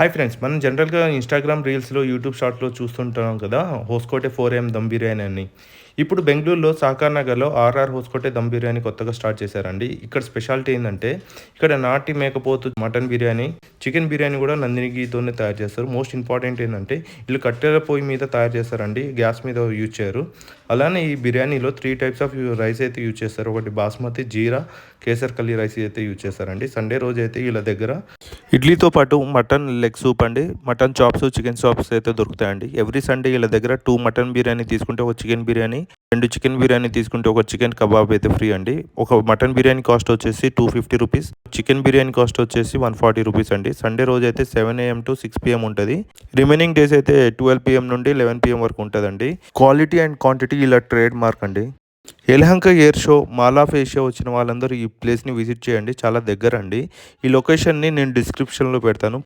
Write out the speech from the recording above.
Hi friends, మనం జనరల్‌గా Instagram రీల్స్‌లో, యూట్యూబ్ షార్ట్స్‌లో చూస్తుంటాం కదా! హోస్కోటే 4 దమ్ బిర్యానీ అని. ఇప్పుడు బెంగుళూరులో సాకార్ నగర్‌లో ఆర్ఆర్ హోస్కోటే దమ్ బిర్యానీ కొత్తగా స్టార్ట్ చేశారండి. ఇక్కడ స్పెషాలిటీ ఏందంటే, ఇక్కడ నాటి మేకపోతు మటన్ బిర్యానీ, చికెన్ బిర్యానీ కూడా నందిని ఘీతోనే తయారు చేస్తారు. మోస్ట్ ఇంపార్టెంట్ ఏందంటే, ఈళ్ళు కట్టెల పొయ్యి మీద తయారు చేస్తారండి. గ్యాస్ మీద యూజ్ చేయరు. అలానే ఈ బిర్యానీలో 3 టైప్స్ ఆఫ్ రైస్ అయితే యూజ్ చేస్తారు. ఒకటి బాస్మతి, జీరా, కేసర్ కల్లి రైస్ అయితే యూజ్ చేస్తారండి. సండే రోజైతే వీళ్ళ దగ్గర ఇడ్లీతో పాటు మటన్ లెగ్ సూప్ అండి, మటన్ చాప్స్, చికెన్ చాప్స్ అయితే దొరుకుతాయండి. ఎవ్రీ సండే వీళ్ళ దగ్గర 2 మటన్ బిర్యానీ తీసుకుంటే ఒక చికెన్ బిర్యానీ, 2 చికెన్ బిర్యానీ తీసుకుంటే ఒక చికెన్ కబాబ్ అయితే ఫ్రీ అండి. ఒక మటన్ బిర్యానీ కాస్ట్ వచ్చేసి 250 రూపీస్, చికెన్ బిర్యానీ కాస్ట్ వచ్చేసి 140 రూపీస్ అండి. సండే రోజు అయితే 7 AM to 6 PM ఉంటుంది. రిమైనింగ్ డేస్ అయితే 12 PM నుండి 11 PM వరకు ఉంటుందండి. క్వాలిటీ అండ్ క్వాంటిటీ ఇలా ట్రేడ్ మార్క్ అండి. Yelahanka air show, mall of Asia వచ్చిన వాళ్ళందరూ ఈ ప్లేస్‌ని విజిట్ చేయండి. చాలా దగ్గరండి. ఈ లొకేషన్‌ని నేను డిస్క్రిప్షన్‌లో పెడతాను.